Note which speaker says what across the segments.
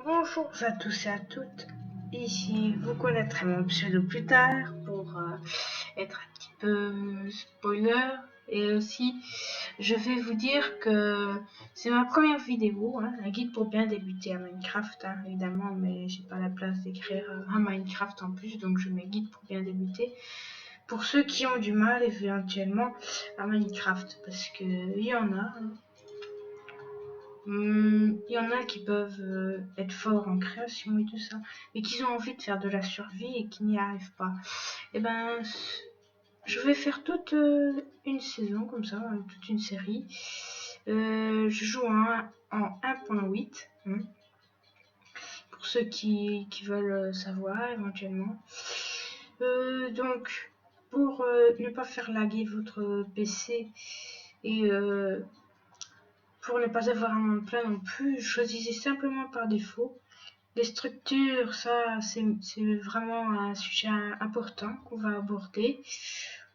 Speaker 1: Bonjour à tous et à toutes. Ici, vous connaîtrez mon pseudo plus tard pour être un petit peu spoiler. Et aussi, je vais vous dire que c'est ma première vidéo, un guide pour bien débuter à Minecraft, évidemment, mais j'ai pas la place d'écrire un Minecraft en plus, donc je mets guide pour bien débuter. Pour ceux qui ont du mal éventuellement à Minecraft, parce que il y en a. Il y en a qui peuvent être forts en création et tout ça, mais qui ont envie de faire de la survie et qui n'y arrivent pas. Et ben, je vais faire toute une saison comme ça, toute une série. Je joue en 1.8, pour ceux qui veulent savoir éventuellement. Donc, pour ne pas faire laguer votre PC et pour ne pas avoir un monde plein non plus, choisissez simplement par défaut. Les structures, ça, c'est vraiment un sujet important qu'on va aborder.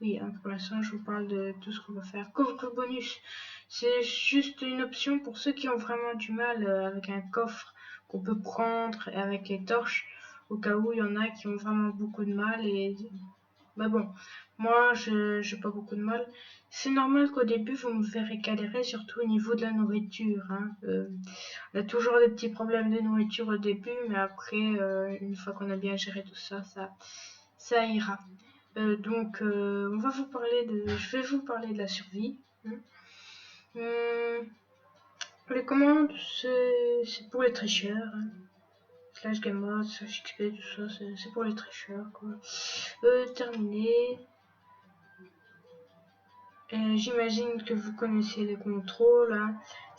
Speaker 1: Oui, pour l'instant, je vous parle de tout ce qu'on va faire. Coffre bonus, c'est juste une option pour ceux qui ont vraiment du mal avec un coffre qu'on peut prendre et avec les torches, au cas où il y en a qui ont vraiment beaucoup de mal. Et bah bon, moi, je n'ai pas beaucoup de mal. C'est normal qu'au début, vous me verrez galérer, surtout au niveau de la nourriture. On a toujours des petits problèmes de nourriture au début, mais après, une fois qu'on a bien géré tout ça, ça ira. On va vous parler je vais vous parler de la survie. Les commandes, c'est pour les tricheurs. Slash game mode, slash XP, tout ça, c'est pour les tricheurs, quoi. Terminé. J'imagine que vous connaissez les contrôles.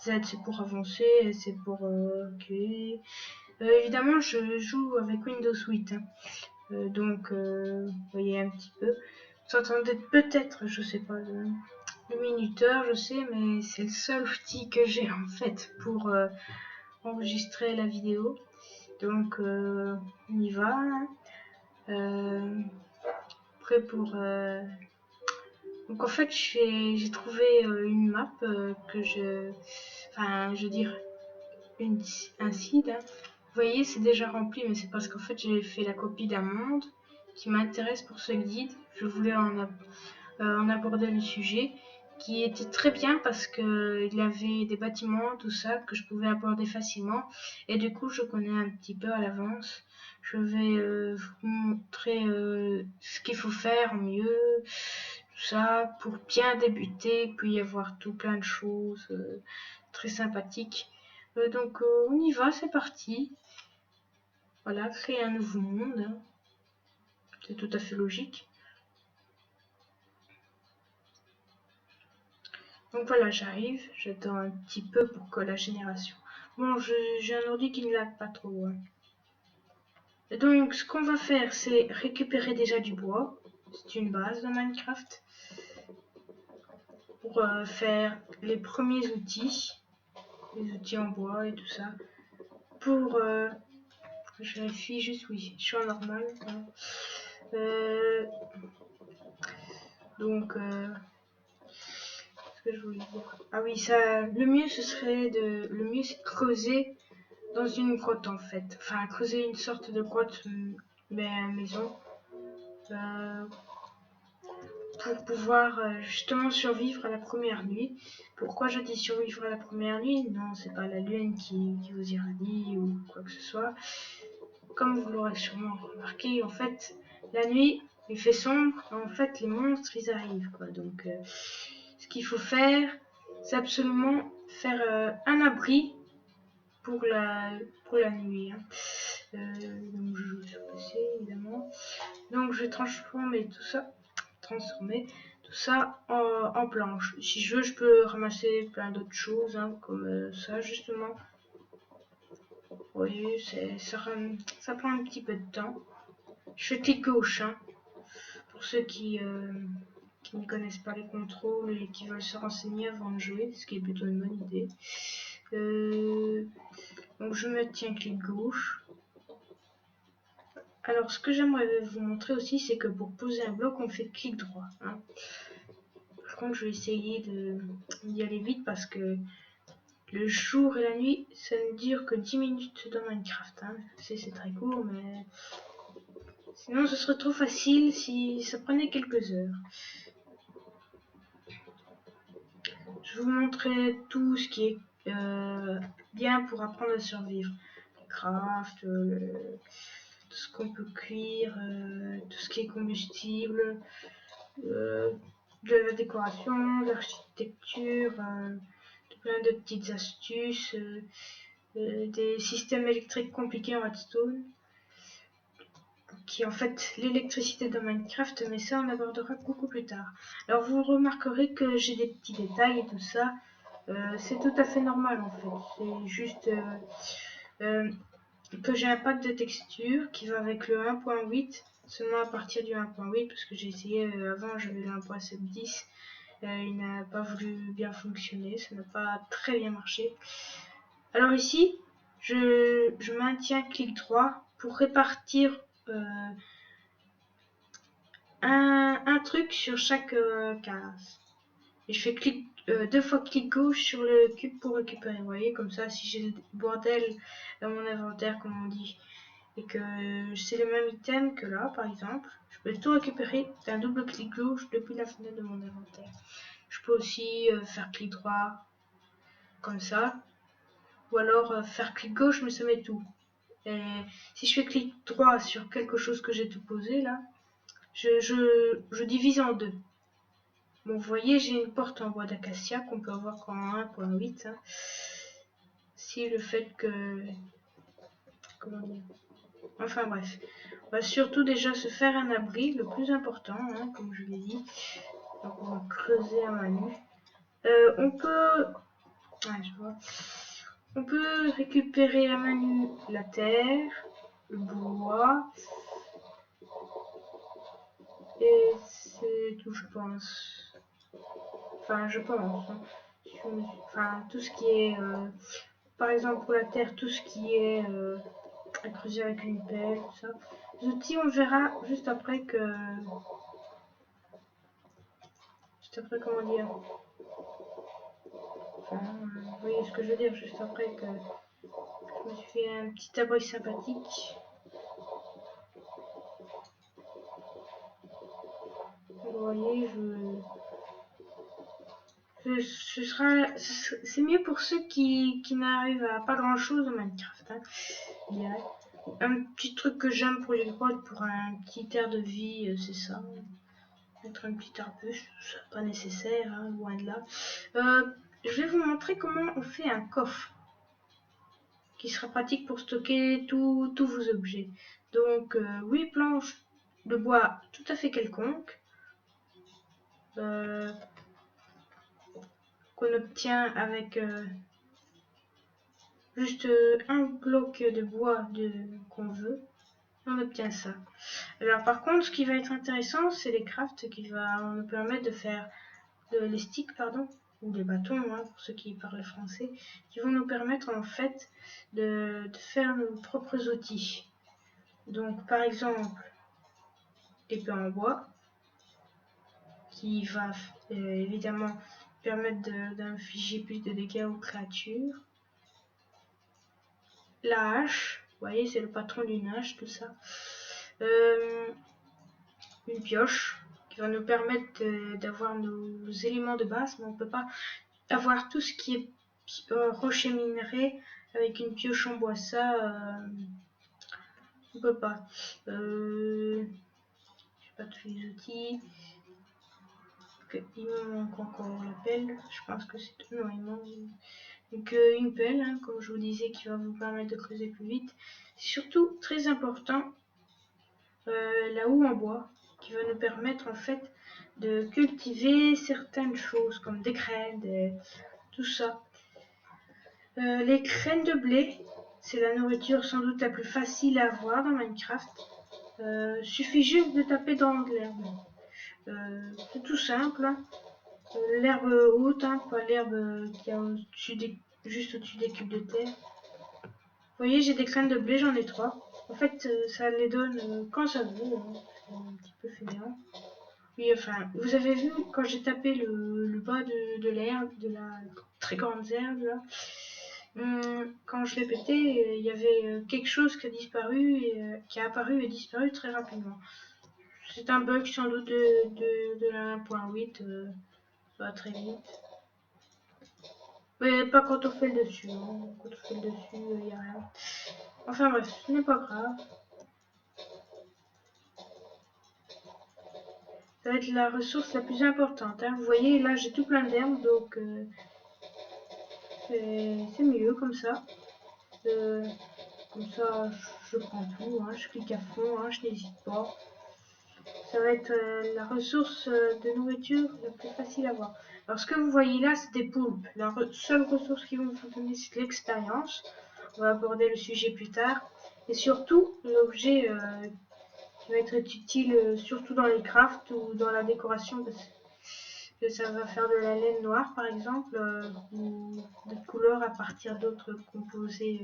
Speaker 1: Z c'est pour avancer, S c'est pour reculer. Évidemment, je joue avec Windows 8. Vous voyez un petit peu. Vous entendez peut-être, je sais pas, le minuteur, je sais, mais c'est le seul outil que j'ai en fait pour enregistrer la vidéo. Donc, on y va. Prêt pour donc en fait j'ai trouvé une map je veux dire un site. Vous voyez, c'est déjà rempli, mais c'est parce qu'en fait j'ai fait la copie d'un monde qui m'intéresse pour ce guide. Je voulais en aborder le sujet qui était très bien parce que il y avait des bâtiments, tout ça que je pouvais aborder facilement, et du coup je connais un petit peu à l'avance. Je vais vous montrer ce qu'il faut faire mieux, tout ça pour bien débuter. Puis y avoir tout plein de choses très sympathiques. On y va, c'est parti. Voilà, créer un nouveau monde, c'est tout à fait logique. Donc voilà, j'arrive, j'attends un petit peu pour que la génération. Bon, j'ai un ordi qui ne lag pas trop. Et donc, ce qu'on va faire, c'est récupérer déjà du bois. C'est une base de Minecraft. Pour faire les premiers outils. Les outils en bois et tout ça. Pour... je vérifie juste, oui, je suis en normal. Ce que je voulais dire. Ah oui, ça, le mieux c'est de creuser dans une grotte en fait. Enfin, creuser une sorte de grotte, mais à la maison. Pour pouvoir justement survivre à la première nuit. Pourquoi je dis survivre à la première nuit? Non, c'est pas la lune qui vous irradie ou quoi que ce soit. Comme vous l'aurez sûrement remarqué, en fait, la nuit, il fait sombre, en fait, les monstres, ils arrivent, quoi. Donc, ce qu'il faut faire, c'est absolument faire un abri pour la nuit. Donc, je joue sur PC, évidemment. Donc, je vais transformer tout ça en planche. Si je veux, je peux ramasser plein d'autres choses, comme ça, justement. Oui, ça prend un petit peu de temps. Je fais clic gauche, pour ceux qui ne connaissent pas les contrôles et qui veulent se renseigner avant de jouer, ce qui est plutôt une bonne idée. Donc je me tiens clic gauche. Alors ce que j'aimerais vous montrer aussi, c'est que pour poser un bloc, on fait clic droit. Par contre, je vais essayer d'y aller vite parce que le jour et la nuit, ça ne dure que 10 minutes dans Minecraft. Hein. C'est très court, mais sinon ce serait trop facile si ça prenait quelques heures. Je vous montrerai tout ce qui est bien pour apprendre à survivre. Le craft, tout ce qu'on peut cuire, tout ce qui est combustible, de la décoration, de l'architecture, plein de petites astuces, des systèmes électriques compliqués en redstone, qui est en fait l'électricité de Minecraft, mais ça on abordera beaucoup plus tard. Alors vous remarquerez que j'ai des petits détails et tout ça, c'est tout à fait normal en fait, c'est juste que j'ai un pack de textures qui va avec le 1.8, seulement à partir du 1.8, parce que j'ai essayé avant, j'avais le 1.710, il n'a pas voulu bien fonctionner, ça n'a pas très bien marché. Alors ici, je maintiens clic droit pour répartir un truc sur chaque case. Et je fais deux fois clic gauche sur le cube pour récupérer. Vous voyez, comme ça, si j'ai le bordel dans mon inventaire, comme on dit, et que c'est le même item que là, par exemple, je peux tout récupérer d'un double clic gauche depuis la fenêtre de mon inventaire. Je peux aussi faire clic droit, comme ça, ou alors faire clic gauche, mais ça met tout. Et si je fais clic droit sur quelque chose que j'ai tout posé là, je divise en deux. Bon, vous voyez, j'ai une porte en bois d'acacia qu'on peut avoir qu'en 1.8. Hein. Si le fait que... Comment dire? Enfin bref. On va surtout déjà se faire un abri, le plus important, hein, comme je l'ai dit. Donc on va creuser à main nue. On peut... Ouais, je vois. On peut récupérer à main nue la terre, le bois. Et c'est tout, je pense. Enfin, je pense. Hein. Enfin, tout ce qui est... par exemple, pour la terre, tout ce qui est à creuser avec une pelle, tout ça. Les outils, on verra juste après que... Juste après, comment dire... Enfin, vous voyez ce que je veux dire, juste après que je me suis fait un petit abri sympathique. Vous voyez, c'est mieux pour ceux qui n'arrivent à pas grand chose en Minecraft. Hein, un petit truc que j'aime pour les grottes, pour un petit air de vie, c'est ça. Mettre un petit arbuste, c'est pas nécessaire, hein, loin de là. Je vais vous montrer comment on fait un coffre qui sera pratique pour stocker tous vos objets. Donc 8 planches de bois tout à fait quelconques qu'on obtient avec juste un bloc de bois qu'on veut. On obtient ça. Alors par contre, ce qui va être intéressant, c'est les crafts qui vont nous permettre de faire les sticks, pardon, ou des bâtons, hein, pour ceux qui parlent français, qui vont nous permettre en fait de faire nos propres outils. Donc par exemple, l'épée en bois, qui va évidemment permettre d'infliger plus de dégâts aux créatures. La hache, vous voyez, c'est le patron d'une hache, tout ça. Une pioche qui va nous permettre d'avoir nos éléments de base, mais on ne peut pas avoir tout ce qui est rocher minerai avec une pioche en bois. Ça, on peut pas. Je sais pas tous les outils. Il me manque encore la pelle. Je pense que c'est tout. Non, il manque donc une pelle, hein, comme je vous disais, qui va vous permettre de creuser plus vite. C'est surtout très important la houe en bois, qui va nous permettre en fait de cultiver certaines choses comme des graines, tout ça. Les graines de blé, c'est la nourriture sans doute la plus facile à avoir dans Minecraft. Suffit juste de taper dans de l'herbe. C'est tout simple. Hein. L'herbe haute, hein, pas l'herbe qui est juste au-dessus des cubes de terre. Vous voyez, j'ai des graines de blé, j'en ai 3. En fait, ça les donne quand ça veut. Hein. C'est un petit peu fainéant. Oui, enfin, vous avez vu quand j'ai tapé le bas de l'herbe, de la très grande herbe là. quand je l'ai pété, il y avait quelque chose qui a disparu, qui a apparu et disparu très rapidement. C'est un bug sans doute de la 1.8, ça va très vite. Mais pas quand on fait le dessus, hein. Quand on fait le dessus, il n'y a rien. Enfin bref, ce n'est pas grave. Ça va être la ressource la plus importante, hein. Vous voyez, là j'ai tout plein d'herbes, donc c'est mieux comme ça. Comme ça, je prends tout, hein. Je clique à fond, hein. Je n'hésite pas. Ça va être la ressource de nourriture la plus facile à avoir. Alors ce que vous voyez là, c'est des poulpes. La seule ressource qui vont vous donner, c'est de l'expérience. On va aborder le sujet plus tard. Et surtout, l'objet qui va être utile surtout dans les crafts ou dans la décoration, parce que ça va faire de la laine noire par exemple, ou de couleurs à partir d'autres composés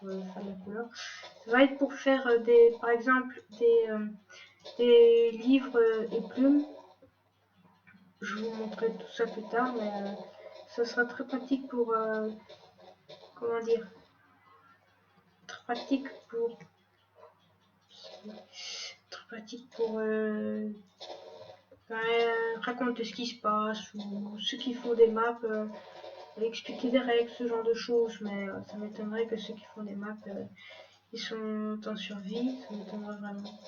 Speaker 1: pour faire de la couleur. Ça va être pour faire par exemple des livres et plumes. Je vous montrerai tout ça plus tard, mais ça sera très pratique pour comment dire, très pratique pour raconter ce qui se passe ou ceux qui font des maps, expliquer des règles, ce genre de choses. Mais ça m'étonnerait que ceux qui font des maps ils sont en survie, ça m'étonnerait vraiment.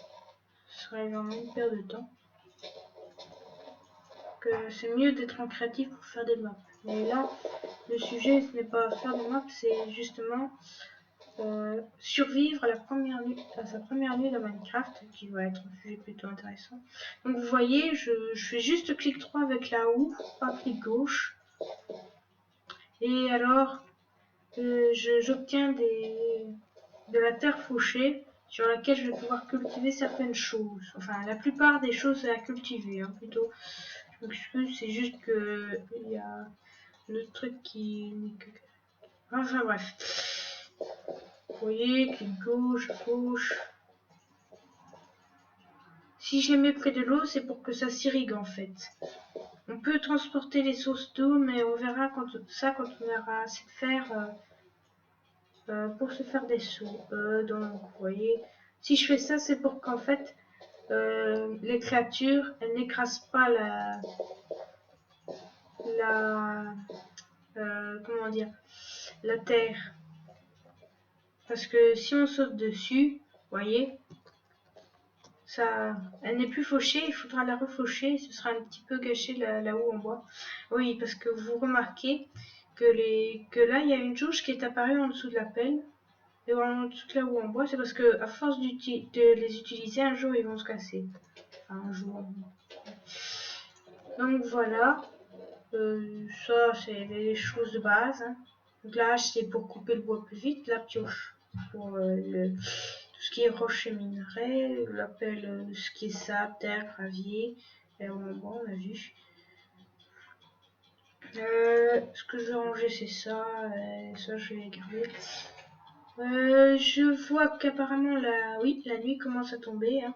Speaker 1: Ce serait vraiment une perte de temps. Que c'est mieux d'être en créatif pour faire des maps. Mais là, le sujet, ce n'est pas faire des maps, c'est justement survivre à sa première nuit dans Minecraft, qui va être un sujet plutôt intéressant. Donc vous voyez, je fais juste clic droit avec la houe, pas clic gauche. Et alors, j'obtiens de la terre fauchée sur laquelle je vais pouvoir cultiver certaines choses. Enfin, la plupart des choses à cultiver, hein, plutôt. Je m'excuse, c'est juste que il y a le truc qui... Enfin bref. Vous voyez, clic gauche, gauche. Si je les mets près de l'eau, c'est pour que ça s'irrigue en fait. On peut transporter les sources d'eau, mais on verra quand on aura assez de fer pour se faire des seaux. Donc, vous voyez, si je fais ça, c'est pour qu'en fait, les créatures, elles n'écrasent pas comment dire, la terre. Parce que si on saute dessus, vous voyez, ça, elle n'est plus fauchée, il faudra la refaucher, ce sera un petit peu gâché la houe en bois. Oui, parce que vous remarquez que là, il y a une jauge qui est apparue en dessous de la pelle. Et en dessous de la houe en bois, c'est parce que à force de les utiliser, un jour ils vont se casser. Enfin, un jour. Donc voilà, ça c'est les choses de base, hein. Donc la hache c'est pour couper le bois plus vite, la pioche pour tout ce qui est roche et minerais, la pelle ce qui est sable, terre, gravier, et en bois on a vu. Ce que je vais ranger c'est ça, ça je vais garder. Je vois qu'apparemment la nuit commence à tomber, hein.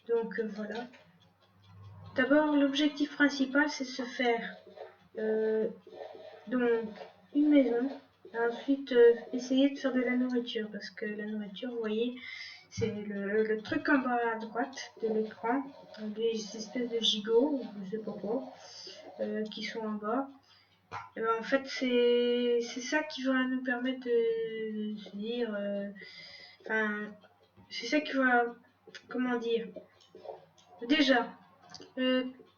Speaker 1: Donc voilà. D'abord l'objectif principal c'est de se faire donc une maison. Et ensuite essayer de faire de la nourriture, parce que la nourriture, vous voyez, c'est le truc en bas à droite de l'écran, des espèces de gigots, je sais pas quoi, qui sont en bas. Et ben, en fait c'est ça qui va nous permettre de se dire, enfin c'est ça qui va, comment dire, déjà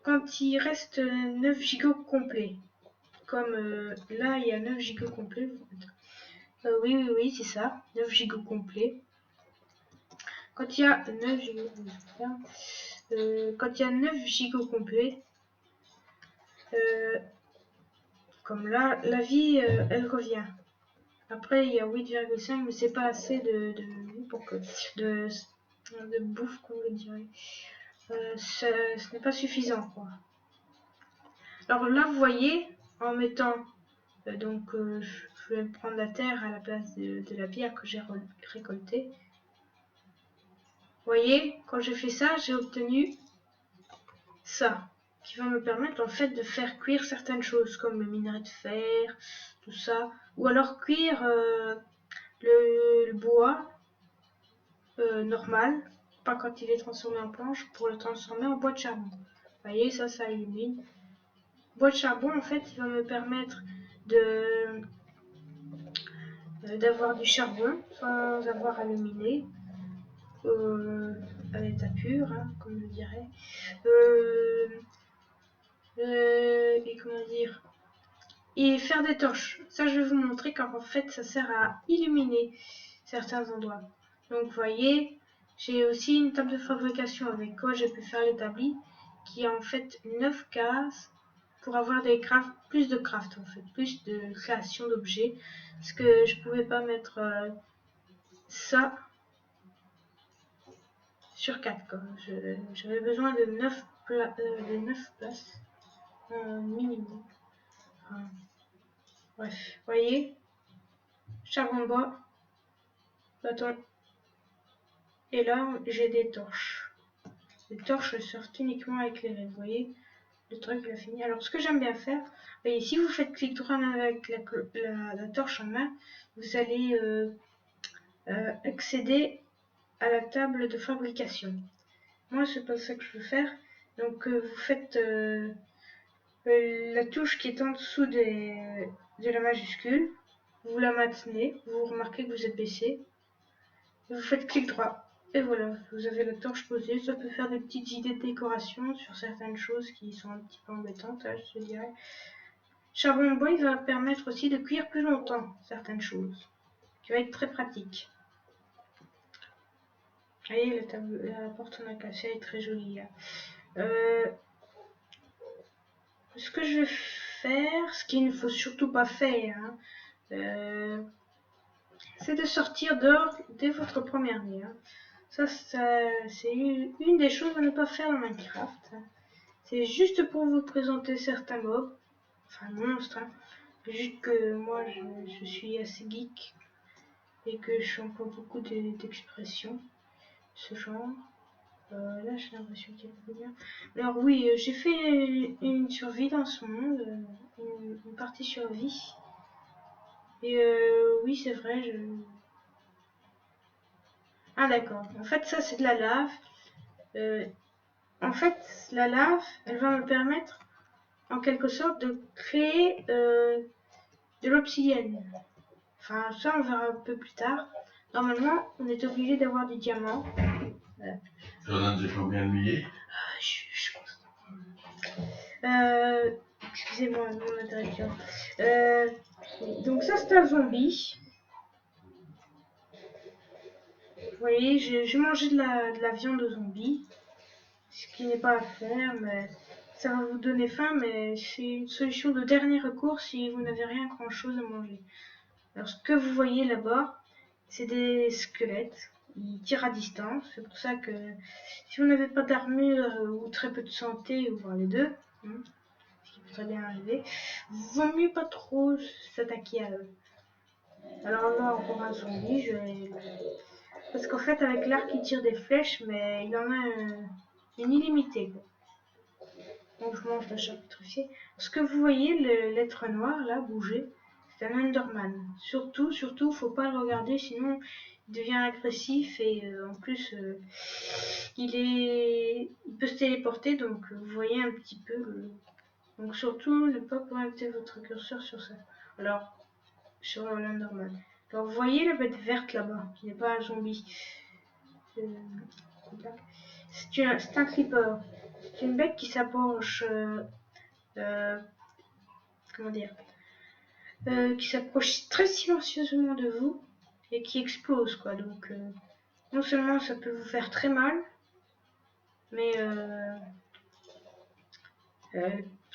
Speaker 1: quand il reste 9 gigots complets, comme là il y a 9 gigots complets, oui c'est ça, 9 gigots complets. Quand il y a 9 gigots, quand il y a 9 gigots complets, comme là, la vie elle revient. Après il y a 8,5, mais c'est pas assez de bouffe qu'on veut dire. Ce n'est pas suffisant quoi. Alors là vous voyez, en mettant je vais prendre la terre à la place de la pierre que j'ai récoltée. Vous voyez, quand j'ai fait ça, j'ai obtenu ça. qui va me permettre en fait de faire cuire certaines choses comme le minerai de fer, tout ça, ou alors cuire le bois normal, pas quand il est transformé en planche, pour le transformer en bois de charbon. Vous voyez, ça illumine. Bois de charbon, en fait, il va me permettre de d'avoir du charbon sans avoir à le miner à l'état pur, hein, comme je dirais. Et comment dire, et faire des torches. Ça, je vais vous montrer car en fait, ça sert à illuminer certains endroits. Donc, vous voyez, j'ai aussi une table de fabrication avec quoi j'ai pu faire l'établi, qui a en fait 9 cases pour avoir plus de craft en fait, plus de création d'objets. Parce que je pouvais pas mettre ça sur 4 quoi. J'avais besoin de 9 places minimum. Enfin, bref, vous voyez, charbon bois, bâton. Et là, j'ai des torches. Les torches sortent uniquement éclairées. Vous voyez, le truc il a fini. Alors, ce que j'aime bien faire, voyez, si vous faites clic droit avec la torche en main, vous allez accéder à la table de fabrication. Moi, c'est pas ça que je veux faire. Donc, vous faites la touche qui est en dessous de la majuscule. Vous la maintenez. Vous remarquez que vous êtes baissé. Vous faites clic droit. Et voilà, vous avez la torche posée. Ça peut faire des petites idées de décoration sur certaines choses qui sont un petit peu embêtantes, là, je dirais. Charbon bois, il va permettre aussi de cuire plus longtemps certaines choses, qui va être très pratique. Vous voyez, la porte en acacia est très jolie. Ce que je vais faire, ce qu'il ne faut surtout pas faire, hein, c'est de sortir dehors dès votre première nuit. Hein. Ça c'est une des choses à ne pas faire dans Minecraft. C'est juste pour vous présenter certains mobs, enfin monstres. Hein. Juste que moi je suis assez geek et que je emploie beaucoup d'expressions de ce genre. Là j'ai l'impression qu'il y a plus bien. Alors oui, j'ai fait une survie dans ce monde, une partie survie. Et oui c'est vrai, Ah d'accord, en fait ça c'est de la lave. En fait la lave, elle va me permettre en quelque sorte de créer de l'obsidienne. Enfin ça on verra un peu plus tard. Normalement on est obligé d'avoir des diamants.
Speaker 2: Tu en as déjà combien de milliers?
Speaker 1: Excusez-moi, mon interruption. Donc ça c'est un zombie. Vous voyez, j'ai mangé de la viande de zombie. Ce qui n'est pas à faire, mais ça va vous donner faim, mais c'est une solution de dernier recours si vous n'avez rien grand chose à manger. Alors ce que vous voyez là-bas, c'est des squelettes. Ils tirent à distance. C'est pour ça que si vous n'avez pas d'armure ou très peu de santé, ou voir les deux, ce qui peut très bien arriver, vaut mieux pas trop s'attaquer à eux. Alors là, encore un zombie, parce qu'en fait, avec l'arc, il tire des flèches, mais il en a une illimitée. Quoi. Donc je mange le chat pétrifié. Ce que vous voyez, l'être noir là bouger, c'est un Enderman. Surtout, faut pas le regarder, sinon il devient agressif et en plus il peut se téléporter, donc vous voyez un petit peu. Donc surtout ne pas pointer votre curseur sur ça. Alors sur l'Enderman. Alors vous voyez la bête verte là-bas, qui n'est pas un zombie. C'est un creeper. C'est une bête qui s'approche. Comment dire, qui s'approche très silencieusement de vous et qui explose quoi. Donc non seulement ça peut vous faire très mal, mais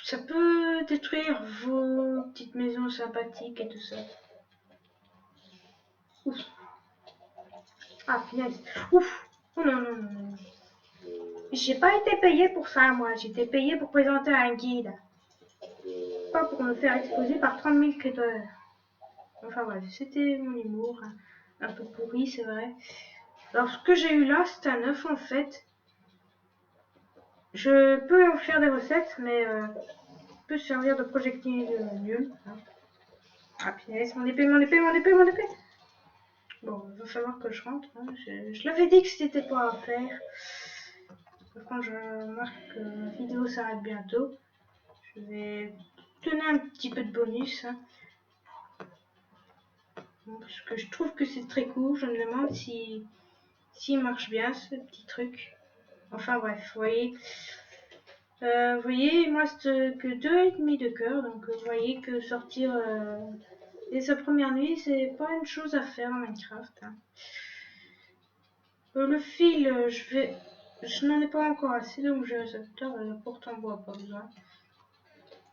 Speaker 1: ça peut détruire vos petites maisons sympathiques et tout ça. Ouf. Ah finesse. Ouf. Oh non non non non. J'ai pas été payé pour ça moi. J'ai été payé pour présenter un guide. Pas pour me faire exploser par 30 000 creepers. Enfin bref, c'était mon humour. Hein. Un peu pourri c'est vrai. Alors ce que j'ai eu là, c'est un œuf en fait. Je peux en faire des recettes, mais peut servir de projectile nul. Hein. Ah punaise, mon épée, mon épée, mon épée, mon épée. Bon, il va falloir que je rentre. Hein. Je l'avais dit que c'était pas à faire. Quand je remarque que la vidéo s'arrête bientôt, je vais donner un petit peu de bonus. Hein. Bon, parce que je trouve que c'est très cool. Je me demande s'il marche bien ce petit truc. Enfin bref, vous voyez. Vous voyez, il me reste que 2,5 de cœur, donc vous voyez que sortir dès sa première nuit, c'est pas une chose à faire en Minecraft. Hein. Le fil, je n'en ai pas encore assez, donc j'ai un récepteur, pourtant bois pas besoin.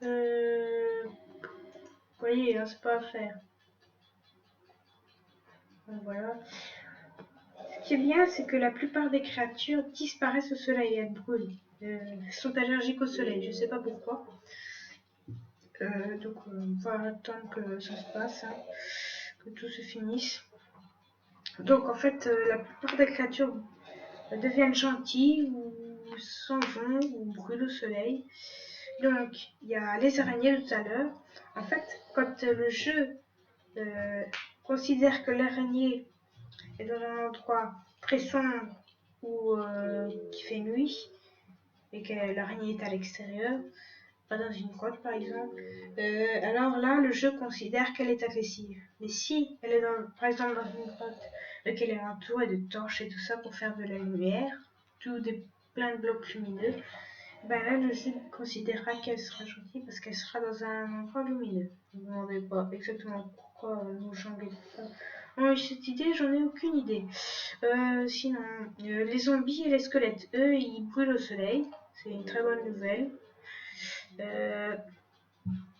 Speaker 1: Vous voyez, hein, c'est pas à faire. Donc voilà. Ce qui est bien, c'est que la plupart des créatures disparaissent au soleil, elles brûlent. Sont allergiques au soleil, je sais pas pourquoi. Donc on va attendre que ça se passe, hein, que tout se finisse. Donc en fait, la plupart des créatures deviennent gentilles ou s'en vont ou brûlent au soleil. Donc il y a les araignées tout à l'heure. En fait, quand le jeu considère que l'araignée est dans un endroit très sombre ou qui fait nuit et que l'araignée est à l'extérieur, pas dans une grotte par exemple, alors là le jeu considère qu'elle est agressive. Mais si elle est par exemple dans une grotte et qu'elle est entourée de torches et tout ça pour faire de la lumière, plein de blocs lumineux, ben là le jeu considérera qu'elle sera gentille parce qu'elle sera dans un endroit lumineux. Ne me demandez pas exactement pourquoi nos gens ont eu cette idée, j'en ai aucune idée. Sinon, les zombies et les squelettes, eux, ils brûlent au soleil. C'est une très bonne nouvelle.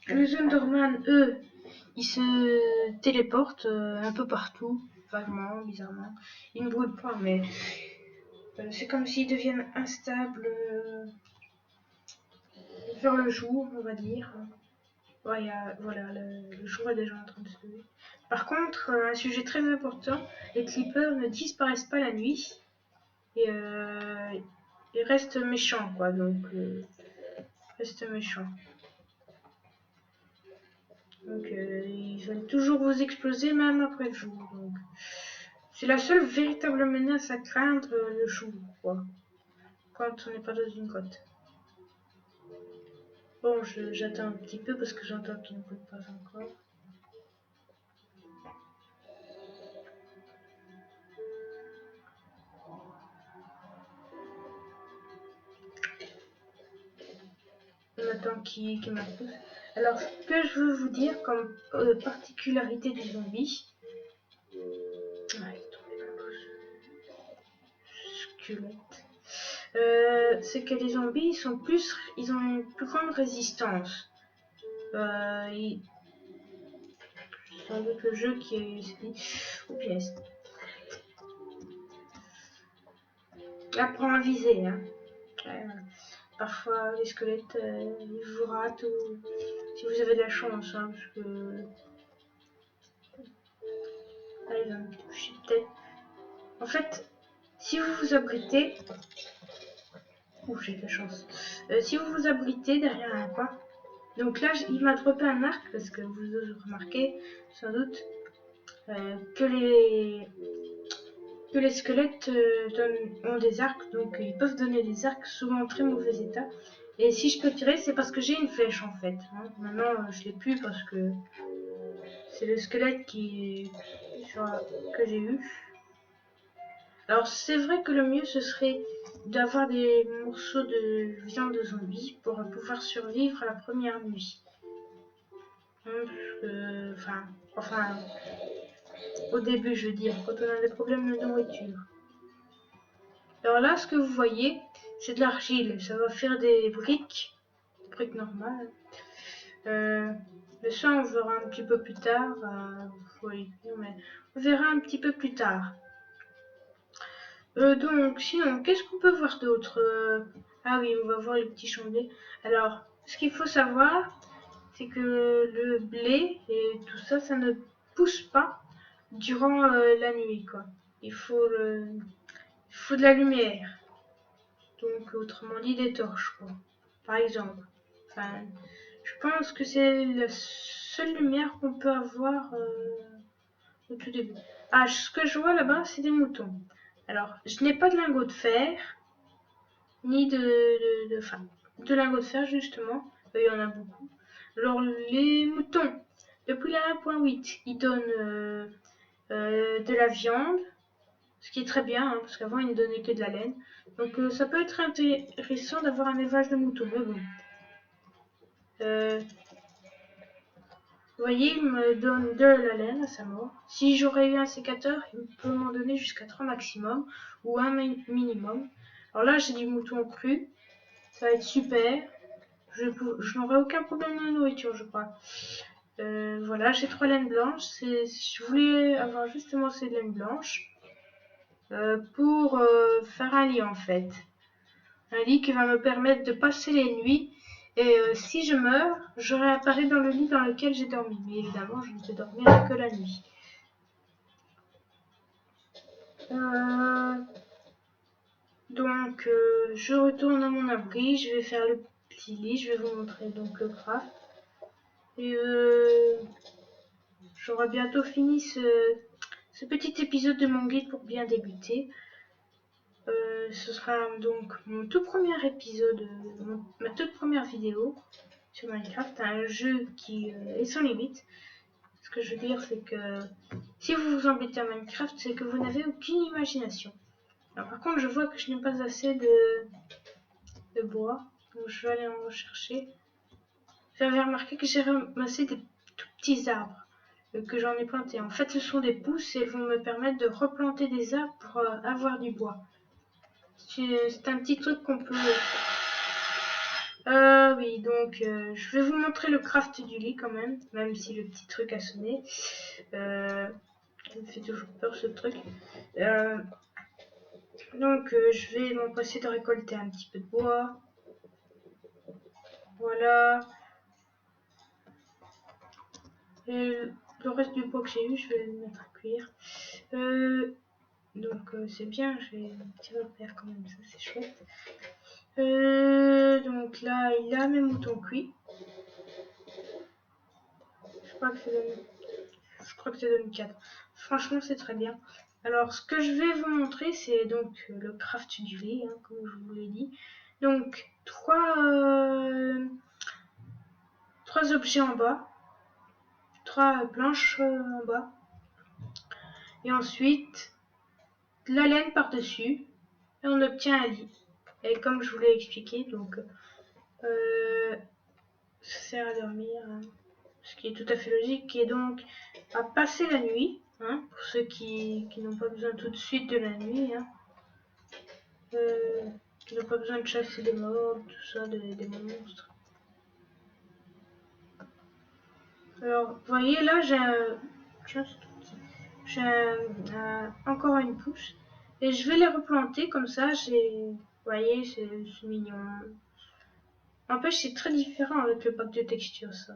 Speaker 1: Les Enderman, eux, ils se téléportent un peu partout, vaguement, bizarrement. Ils ne brûlent pas, mais c'est comme s'ils deviennent instables vers le jour, on va dire. Ouais, voilà, le jour est déjà en train de se lever. Par contre, un sujet très important, les creepers ne disparaissent pas la nuit. Et ils restent méchants, quoi. Donc, restent méchants. Donc ils veulent toujours vous exploser même après le jour. Donc c'est la seule véritable menace à craindre le jour, quoi. Quand on n'est pas dans une grotte. Bon, j'attends un petit peu parce que j'entends qu'il ne brûle pas encore. On attend qu'il m'appose. Alors, ce que je veux vous dire comme particularité du zombie. Squelette. C'est que les zombies ils ont une plus grande résistance. Sans doute le jeu qui est dit. Oh pièce. Apprends à viser. Hein. Parfois les squelettes ils vous ratent ou si vous avez de la chance. Hein, parce que. Ah, ils vont me toucher peut-être. En fait, si vous vous abritez. Ouh, j'ai de la chance. Si vous vous abritez derrière un coin. Donc là, il m'a droppé un arc parce que vous remarquez sans doute que les squelettes ont des arcs, donc ils peuvent donner des arcs souvent en très mauvais état. Et si je peux tirer, c'est parce que j'ai une flèche en fait. Hein. Maintenant, je l'ai plus parce que c'est le squelette que j'ai eu. Alors c'est vrai que le mieux ce serait d'avoir des morceaux de viande de zombie pour pouvoir survivre à la première nuit. Enfin, au début je veux dire, quand on a des problèmes de nourriture. Alors là, ce que vous voyez, c'est de l'argile. Ça va faire des briques normales. Mais ça, on verra un petit peu plus tard. Oui, mais on verra un petit peu plus tard. Donc, sinon, qu'est-ce qu'on peut voir d'autre Ah oui, on va voir les petits chandeliers. Alors, ce qu'il faut savoir, c'est que le blé et tout ça, ça ne pousse pas durant la nuit, quoi. Il faut de la lumière. Donc autrement dit des torches, quoi. Par exemple. Enfin, je pense que c'est la seule lumière qu'on peut avoir au tout début. Ah, ce que je vois là-bas, c'est des moutons. Alors, je n'ai pas de lingots de fer, ni de lingots de fer justement. Il y en a beaucoup. Alors, les moutons, depuis la 1.8, ils donnent de la viande, ce qui est très bien, hein, parce qu'avant ils ne donnaient que de la laine. Donc ça peut être intéressant d'avoir un élevage de moutons, mais bon. Vous voyez, il me donne de la laine à sa mort. Si j'aurais eu un sécateur, il peut m'en donner jusqu'à 3 maximum, ou un minimum. Alors là, j'ai du mouton cru, ça va être super. Je n'aurai aucun problème de nourriture, je crois. Voilà, j'ai 3 laines blanches. Je voulais avoir justement ces laines blanches pour faire un lit en fait. Un lit qui va me permettre de passer les nuits. Et si je meurs, je réapparais dans le lit dans lequel j'ai dormi. Mais évidemment, je ne peux dormir que la nuit. Donc, je retourne à mon abri. Je vais faire le petit lit. Je vais vous montrer donc le craft. Et j'aurai bientôt fini ce petit épisode de mon guide pour bien débuter. Ce sera donc mon tout premier épisode, ma toute première vidéo sur Minecraft, un jeu qui est sans limite. Ce que je veux dire, c'est que si vous vous embêtez à Minecraft, c'est que vous n'avez aucune imagination. Alors par contre, je vois que je n'ai pas assez de bois, donc je vais aller en rechercher. J'avais remarqué que j'ai ramassé des tout petits arbres que j'en ai plantés. En fait, ce sont des pousses et elles vont me permettre de replanter des arbres pour avoir du bois. C'est un petit truc qu'on peut... oui, donc je vais vous montrer le craft du lit quand même si le petit truc a sonné. Il me fait toujours peur ce truc. Donc je vais m'empresser de récolter un petit peu de bois. Voilà. Et le reste du bois que j'ai eu, je vais le mettre à cuire. Donc c'est bien, j'ai un petit repère quand même, ça c'est chouette. Donc là, il a mes moutons cuits. Je crois que ça donne 4. Franchement, c'est très bien. Alors, ce que je vais vous montrer, c'est donc le craft du lit, hein, comme je vous l'ai dit. Donc, trois objets en bas, 3 planches en bas, et ensuite de la laine par-dessus, et on obtient un lit. Et comme je vous l'ai expliqué, donc ça sert à dormir, hein, ce qui est tout à fait logique, et donc à passer la nuit, hein, pour ceux qui n'ont pas besoin tout de suite de la nuit, hein, qui n'ont pas besoin de chasser des morts, tout ça, des monstres. Alors, vous voyez là, j'ai encore une pousse, et je vais les replanter comme ça. Vous voyez, c'est mignon. N'empêche, c'est très différent avec le pack de textures, ça.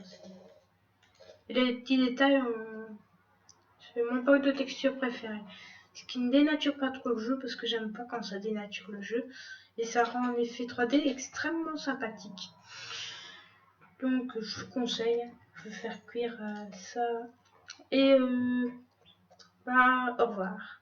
Speaker 1: Et les petits détails, c'est mon pack de textures préféré. Ce qui ne dénature pas trop le jeu, parce que j'aime pas quand ça dénature le jeu. Et ça rend un effet 3D extrêmement sympathique. Donc je vous conseille, je vais faire cuire ça. Et au revoir.